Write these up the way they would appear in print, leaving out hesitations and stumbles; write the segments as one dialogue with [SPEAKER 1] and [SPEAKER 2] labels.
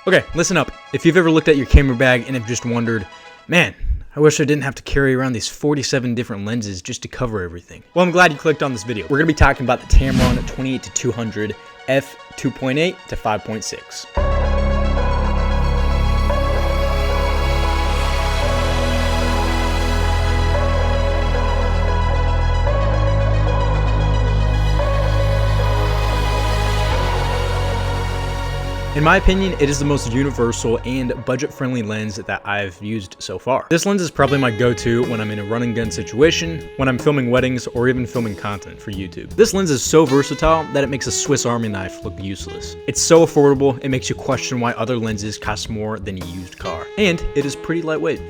[SPEAKER 1] Okay, listen up. If you've ever looked at your camera bag and have just wondered, man, I wish I didn't have to carry around these 47 different lenses just to cover everything. Well, I'm glad you clicked on this video. We're gonna be talking about the Tamron 28-200 f2.8 to 5.6. In my opinion, it is the most universal and budget-friendly lens that I've used so far. This lens is probably my go-to when I'm in a run and gun situation, when I'm filming weddings, or even filming content for YouTube. This lens is so versatile that it makes a Swiss Army knife look useless. It's so affordable, it makes you question why other lenses cost more than a used car. And it is pretty lightweight.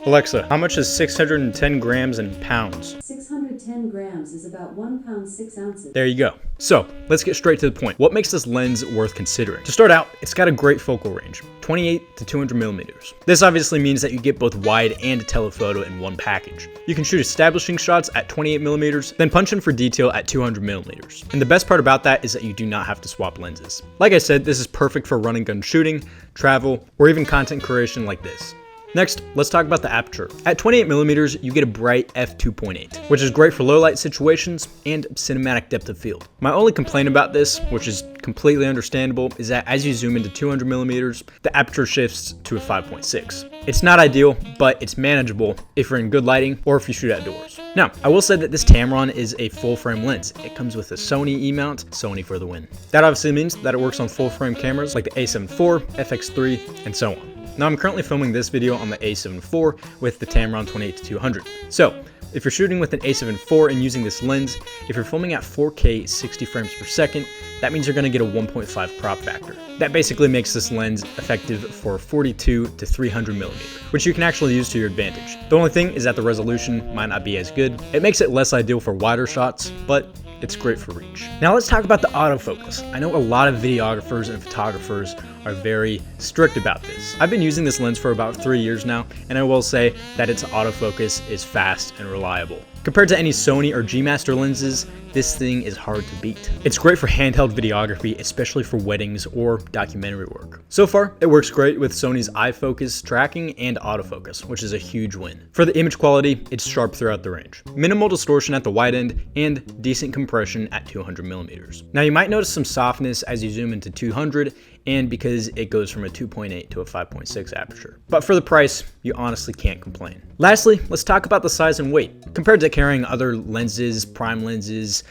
[SPEAKER 1] Alexa, how much is 610 grams in pounds?
[SPEAKER 2] 610 grams is about 1 pound 6 ounces.
[SPEAKER 1] There you go. So let's get straight to the point. What makes this lens worth considering? To start out, it's got a great focal range, 28 to 200 millimeters. This obviously means that you get both wide and telephoto in one package. You can shoot establishing shots at 28 millimeters, then punch in for detail at 200 millimeters. And the best part about that is that you do not have to swap lenses. Like I said, this is perfect for run and gun shooting, travel, or even content creation like this. Next, let's talk about the aperture. At 28 millimeters, you get a bright f2.8, which is great for low light situations and cinematic depth of field. My only complaint about this, which is completely understandable, is that as you zoom into 200 millimeters, the aperture shifts to a 5.6. It's not ideal, but it's manageable if you're in good lighting or if you shoot outdoors. Now, I will say that this Tamron is a full frame lens. It comes with a Sony E-mount, Sony for the win. That obviously means that it works on full frame cameras like the A7 IV, FX3, and so on. Now I'm currently filming this video on the A7 IV with the Tamron 28-200. So if you're shooting with an A7 IV and using this lens, if you're filming at 4K 60 frames per second, that means you're going to get a 1.5 crop factor. That basically makes this lens effective for 42 to 300 millimeter, which you can actually use to your advantage. The only thing is that the resolution might not be as good. It makes it less ideal for wider shots, but it's great for reach. Now let's talk about the autofocus. I know a lot of videographers and photographers are very strict about this. I've been using this lens for about 3 years now, and I will say that its autofocus is fast and reliable. Compared to any Sony or G Master lenses, this thing is hard to beat. It's great for handheld videography, especially for weddings or documentary work. So far, it works great with Sony's iFocus tracking and autofocus, which is a huge win. For the image quality, it's sharp throughout the range. Minimal distortion at the wide end and decent compression at 200 millimeters. Now you might notice some softness as you zoom into 200 and because it goes from a 2.8 to a 5.6 aperture. But for the price, you honestly can't complain. Lastly, let's talk about the size and weight. Compared to carrying other lenses, prime lenses,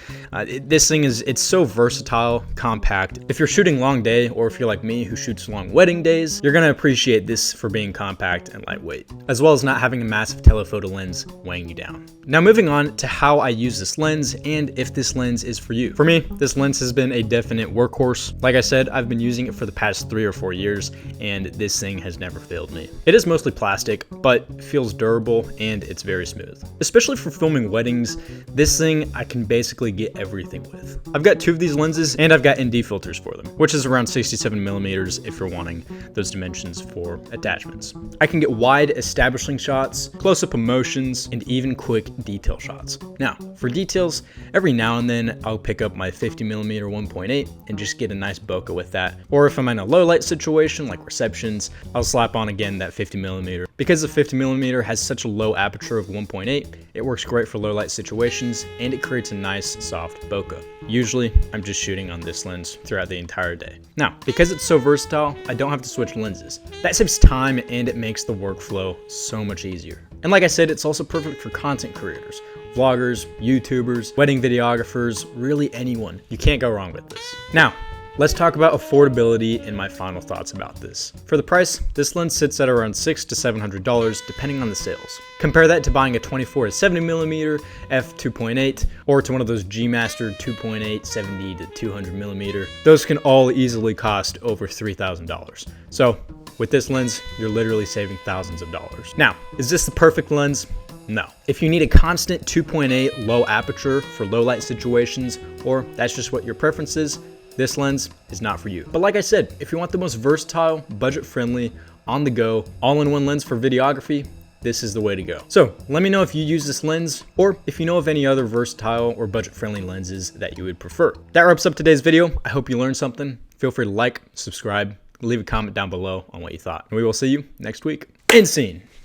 [SPEAKER 1] this thing it's so versatile, compact. If you're shooting long day, or if you're like me who shoots long wedding days, you're gonna appreciate this for being compact and lightweight, as well as not having a massive telephoto lens weighing you down. Now moving on to how I use this lens and if this lens is for you. For me, this lens has been a definite workhorse. Like I said, I've been using it for the past 3 or 4 years, and this thing has never failed me. It is mostly plastic, but feels durable and it's very smooth. Especially for filming weddings, this thing I can basically get everything with. I've got 2 of these lenses and I've got ND filters for them, which is around 67 millimeters if you're wanting those dimensions for attachments. I can get wide establishing shots, close-up emotions, and even quick detail shots. Now, for details, every now and then I'll pick up my 50 millimeter 1.8 and just get a nice bokeh with that. Or if I'm in a low light situation like receptions, I'll slap on again that 50 millimeter. Because the 50 millimeter has such a low aperture of 1.8, it works great for low light situations and it creates a nice soft bokeh. Usually, I'm just shooting on this lens throughout the entire day. Now, because it's so versatile, I don't have to switch lenses. That saves time and it makes the workflow so much easier. And like I said, it's also perfect for content creators, vloggers, YouTubers, wedding videographers, really anyone. You can't go wrong with this. Now, let's talk about affordability and my final thoughts about this. For the price, this lens sits at around $600 to $700 depending on the sales. Compare that to buying a 24 to 70 millimeter f2.8 or to one of those G Master 2.8 70 to 200 millimeter. Those can all easily cost over $3,000. So with this lens, you're literally saving thousands of dollars. Now, is this the perfect lens? No. If you need a constant 2.8 low aperture for low light situations, or that's just what your preference is, this lens is not for you. But like I said, if you want the most versatile, budget-friendly, on-the-go, all-in-one lens for videography, this is the way to go. So let me know if you use this lens, or if you know of any other versatile or budget-friendly lenses that you would prefer. That wraps up today's video. I hope you learned something. Feel free to like, subscribe, leave a comment down below on what you thought. And we will see you next week. End scene.